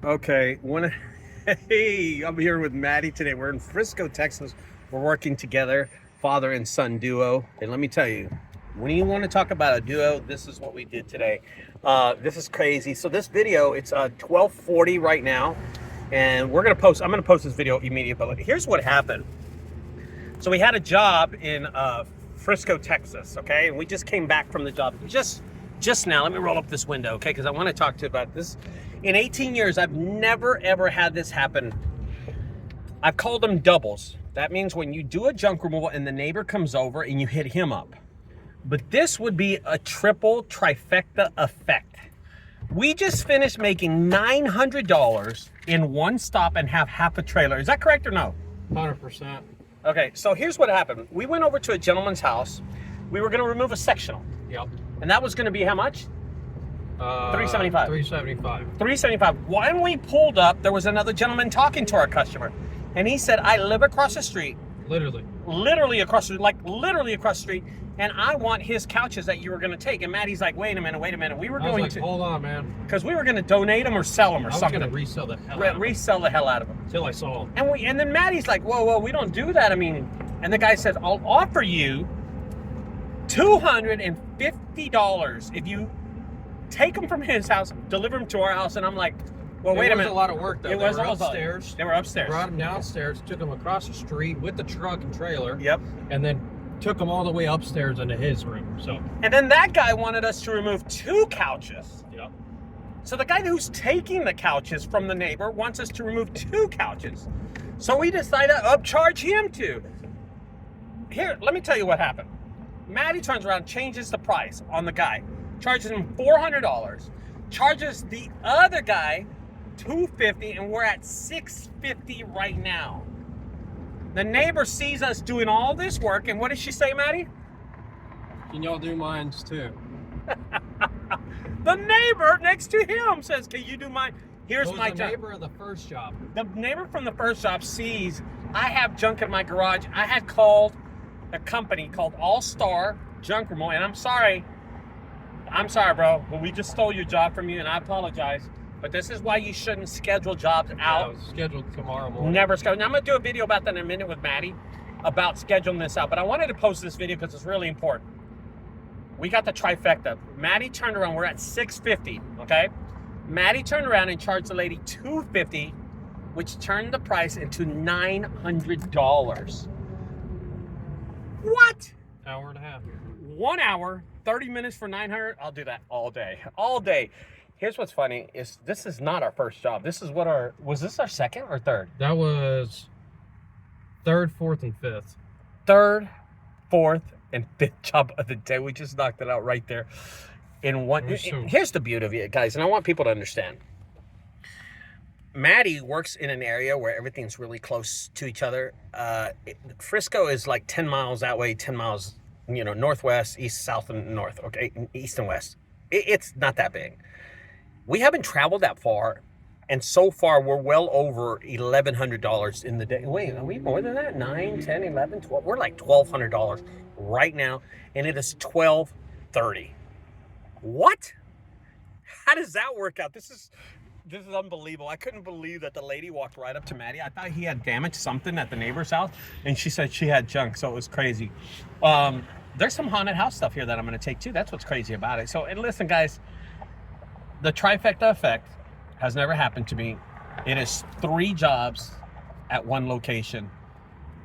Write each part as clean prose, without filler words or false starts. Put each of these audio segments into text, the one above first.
Okay, hey, I'm here with Maddie today. We're in Frisco, Texas. We're working together, father and son duo. And let me tell you, when you want to talk about a duo, this is what we did today. This is crazy. So this video, it's 12:40 right now, and I'm gonna post this video immediately. But here's what happened. So we had a job in Frisco, Texas, okay? And we just came back from the job just now. Let me roll up this window, okay? Because I want to talk to you about this. In 18 years, I've never, ever had this happen. I've called them doubles. That means when you do a junk removal and the neighbor comes over and you hit him up. But this would be a triple trifecta effect. We just finished making $900 in one stop and have half a trailer. Is that correct or no? 100%. Okay, so here's what happened. We went over to a gentleman's house. We were gonna remove a sectional. Yep. And that was gonna be how much? $375. $375. When we pulled up, there was another gentleman talking to our customer. And he said, I live across the street. Literally across the street, like literally across the street. And I want his couches that you were gonna take. And Maddie's like, wait a minute. We were going to hold on, man. Because we were gonna donate them or sell them or something. I was gonna resell the hell out of them. Resell the hell out of them. Till I saw them. And then Maddie's like, whoa, we don't do that. I mean, and the guy says, I'll offer you $250 if you take them from his house, deliver them to our house. And I'm like, well, wait a minute. It was a lot of work, though. They were upstairs. They were upstairs. Brought them downstairs, took them across the street with the truck and trailer. Yep. And then took them all the way upstairs into his room. So. And then that guy wanted us to remove 2 couches. Yep. So the guy who's taking the couches from the neighbor wants us to remove 2 couches. So we decided to upcharge him too. Here, let me tell you what happened. Maddie turns around, changes the price on the guy. Charges him $400, charges the other guy $250, and we're at $650 right now. The neighbor sees us doing all this work, and what does she say, Maddie? Can y'all do mines too? The neighbor next to him says, can you do mine? Here's my job. The neighbor of the first job. The neighbor from the first job sees I have junk in my garage. I had called a company called All.At Junk Removal, and I'm sorry, bro, but we just stole your job from you, and I apologize. But this is why you shouldn't schedule jobs out. Yeah, scheduled tomorrow morning. Never schedule. Now, I'm going to do a video about that in a minute with Maddie about scheduling this out. But I wanted to post this video because it's really important. We got the trifecta. Maddie turned around. We're at $650, okay? Maddie turned around and charged the lady $250, which turned the price into $900. What? Hour and a half. 1 hour, 30 minutes for $900. I'll do that all day. All day. Here's what's funny is this is not our first job. This is what was this our second or third? That was third, fourth, and fifth. Third, fourth, and fifth job of the day. We just knocked it out right there in one. Here's the beauty of it, guys, and I want people to understand. Maddie works in an area where everything's really close to each other. Frisco is like 10 miles that way, 10 miles, northwest, east, south, and north, okay? East and west. It's not that big. We haven't traveled that far, and so far we're well over $1,100 in the day. Wait, are we more than that? 9, 10, 11, 12? We're like $1,200 right now, and it is 12:30. What? How does that work out? This is unbelievable. I couldn't believe that the lady walked right up to Maddie. I thought he had damaged something at the neighbor's house, and she said she had junk, so it was crazy. There's some haunted house stuff here that I'm going to take too. That's what's crazy about it. So, and listen, guys, the trifecta effect has never happened to me. It is 3 jobs at one location,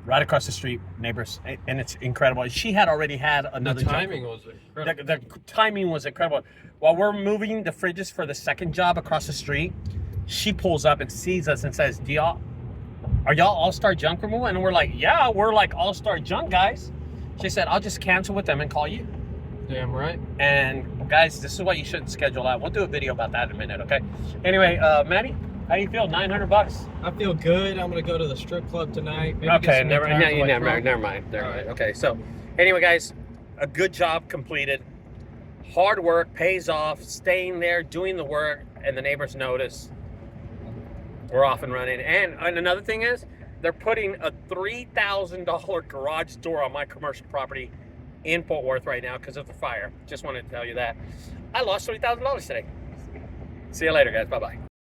right across the street, neighbors, and it's incredible. She had already had another job. The timing was incredible. The timing was incredible. While we're moving the fridges for the second job across the street, she pulls up and sees us and says, are y'all All-Star Junk Removal? And we're like, yeah, we're like All-Star Junk guys. She said, I'll just cancel with them and call you. Damn right. And guys, this is why you shouldn't schedule out. We'll do a video about that in a minute, okay? Anyway, Maddie, how do you feel? $900? I feel good. I'm gonna go to the strip club tonight. Okay, never mind. Okay, so anyway, guys, a good job completed. Hard work pays off. Staying there, doing the work, and the neighbors notice. We're off and running. And another thing is, they're putting a $3,000 garage door on my commercial property in Fort Worth right now because of the fire. Just wanted to tell you that. I lost $3,000 today. See you later, guys. Bye-bye.